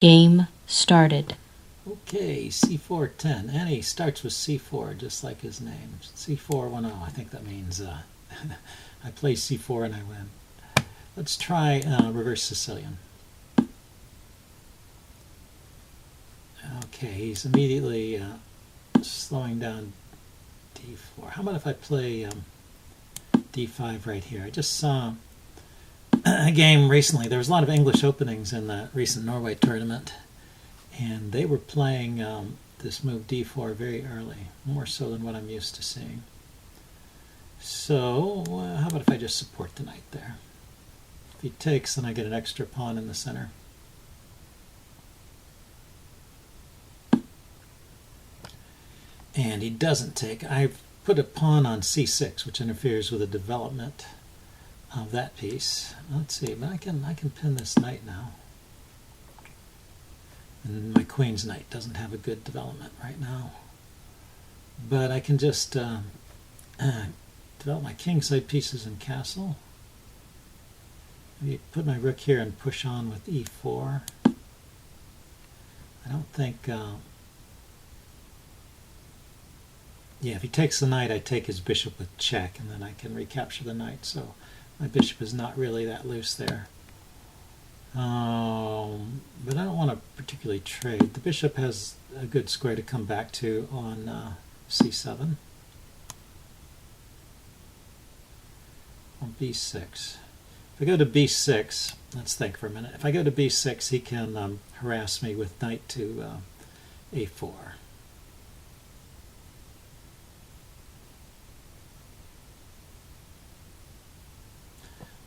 Game started. Okay, c4-10, and he starts with c4 just like his name. c4-10, I think that means I play c4 and I win. Let's try reverse Sicilian. Okay, he's immediately slowing down d4. How about if I play d5 right here? I just saw a game recently. There was a lot of English openings in the recent Norway tournament, and they were playing this move d4 very early, more so than what I'm used to seeing. So how about if I just support the knight there? If he takes, then I get an extra pawn in the center. And he doesn't take. I've put a pawn on c6, which interferes with the development of that piece. Let's see, but I can pin this knight now. And my queen's knight doesn't have a good development right now. But I can just develop my kingside pieces and castle. Maybe put my rook here and push on with e4. I don't think... yeah, if he takes the knight, I take his bishop with check, and then I can recapture the knight. So my bishop is not really that loose there. But I don't want to particularly trade. The bishop has a good square to come back to on c7. On b6. If I go to b6, let's think for a minute. If I go to b6, he can harass me with knight to a4.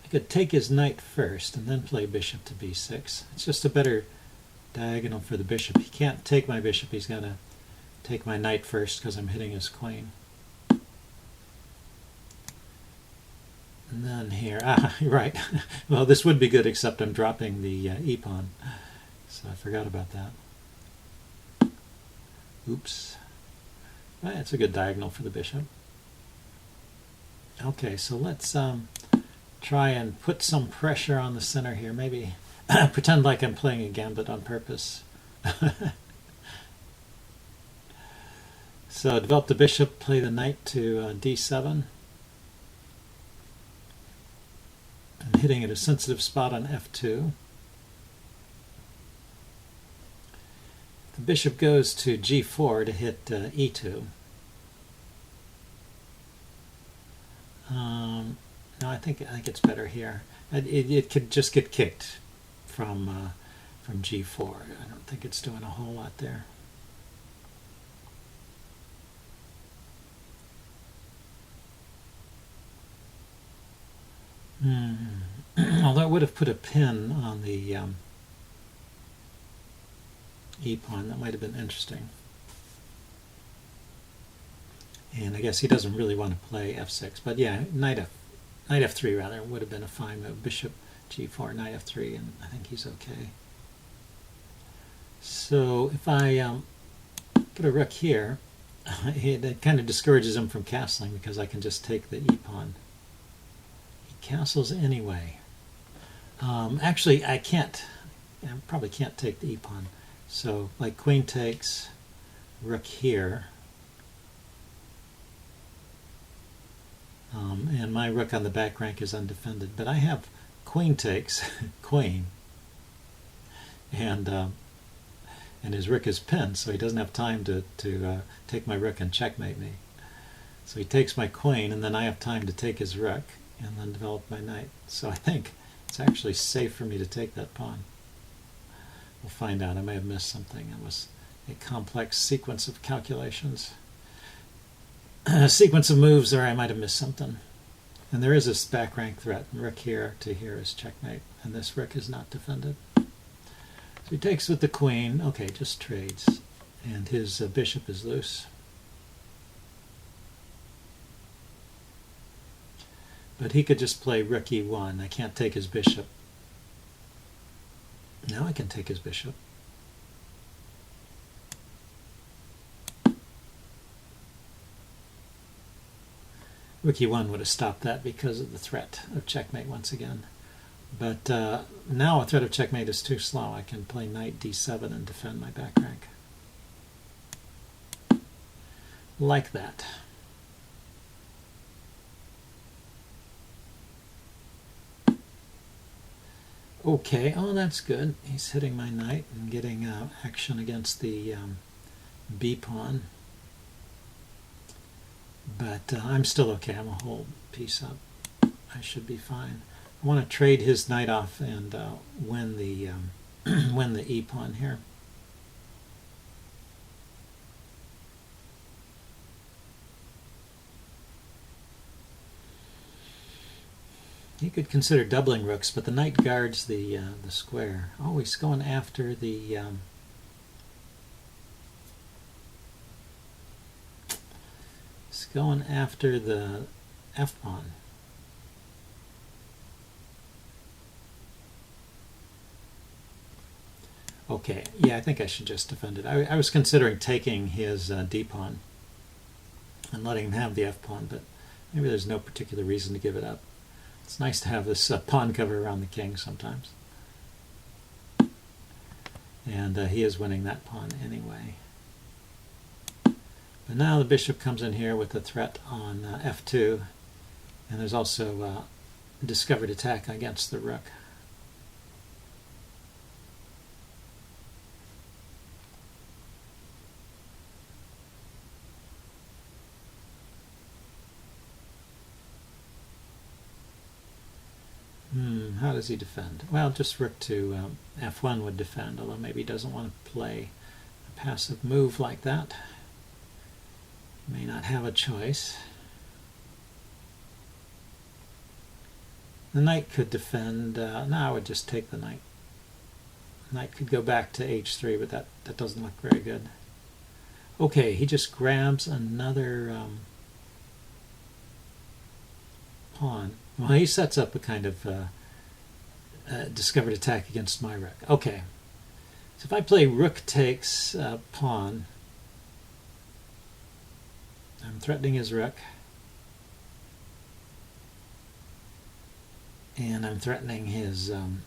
Could take his knight first and then play bishop to b6. It's just a better diagonal for the bishop. He can't take my bishop. He's got to take my knight first because I'm hitting his queen. And then here, right. Well, this would be good, except I'm dropping the e-pawn. So I forgot about that. Oops. Right, it's a good diagonal for the bishop. Okay, so let's try and put some pressure on the center here. Maybe pretend like I'm playing a gambit on purpose. So develop the bishop, play the knight to d7. I'm hitting at a sensitive spot on f2. The bishop goes to g4 to hit e2. No, I think it's better here. It could just get kicked from g4. I don't think it's doing a whole lot there. Although I would have put a pin on the e-pawn, that might have been interesting. And I guess he doesn't really want to play f6, but yeah, knight f3 rather would have been a fine move. Bishop g4, knight f3, and I think he's okay. So if I put a rook here, it kind of discourages him from castling because I can just take the e-pawn. He castles anyway. Actually, I probably can't take the e-pawn. So like queen takes, rook here. And my rook on the back rank is undefended, but I have queen takes, queen, and his rook is pinned, so he doesn't have time to take my rook and checkmate me. So he takes my queen, and then I have time to take his rook and then develop my knight. So I think it's actually safe for me to take that pawn. We'll find out. I may have missed something. It was a complex sequence of calculations. A sequence of moves there, I might have missed something. And there is this back rank threat. Rook here to here is checkmate, and this rook is not defended. So he takes with the queen. Okay, just trades. And his bishop is loose. But he could just play rook e1. I can't take his bishop. Now I can take his bishop. Rook e1 would have stopped that because of the threat of checkmate once again. But now a threat of checkmate is too slow. I can play knight d7 and defend my back rank. Like that. Okay, oh that's good. He's hitting my knight and getting action against the b pawn. But I'm still okay. I'm a whole piece up. I should be fine. I want to trade his knight off and win the win the e pawn here. He could consider doubling rooks, but the knight guards the square. Oh, he's going after the f pawn. Okay, yeah, I think I should just defend it. I was considering taking his d pawn and letting him have the f pawn, but maybe there's no particular reason to give it up. It's nice to have this pawn cover around the king sometimes. And he is winning that pawn anyway. But now the bishop comes in here with a threat on f2, and there's also a discovered attack against the rook. How does he defend? Well, just rook to f1 would defend, although maybe he doesn't want to play a passive move like that. May not have a choice. The knight could defend. No, I would just take the knight. Knight could go back to h3, but that doesn't look very good. Okay, he just grabs another pawn. Well, he sets up a kind of discovered attack against my rook. Okay, so if I play rook takes pawn, I'm threatening his rook, and I'm threatening his I'm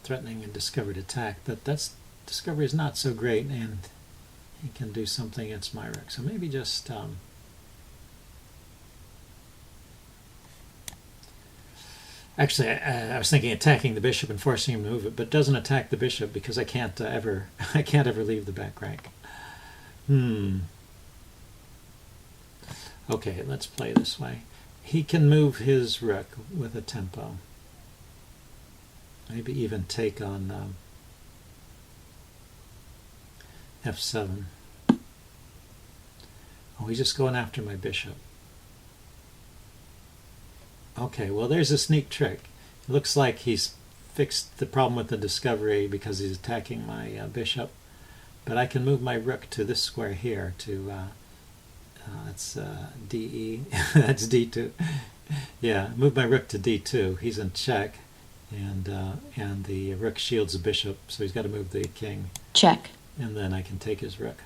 threatening a discovered attack, but that's discovery is not so great, and he can do something against my rook. So maybe just actually, I was thinking attacking the bishop and forcing him to move it, but it doesn't attack the bishop because I can't ever leave the back rank. Okay, let's play this way. He can move his rook with a tempo. Maybe even take on f7. Oh, he's just going after my bishop. Okay, well there's a sneak trick. It looks like he's fixed the problem with the discovery because he's attacking my bishop. But I can move my rook to this square here to, that's DE, that's D2. Yeah, move my rook to D2. He's in check, and the rook shields the bishop, so he's got to move the king. Check. And then I can take his rook.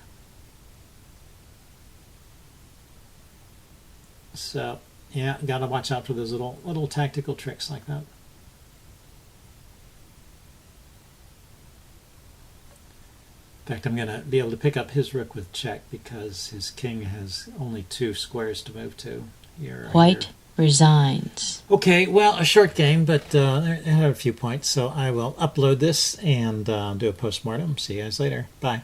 So, yeah, got to watch out for those little tactical tricks like that. In fact, I'm going to be able to pick up his rook with check because his king has only 2 squares to move to. Here, White resigns. Okay, well, a short game, but it had a few points, so I will upload this and do a postmortem. See you guys later. Bye.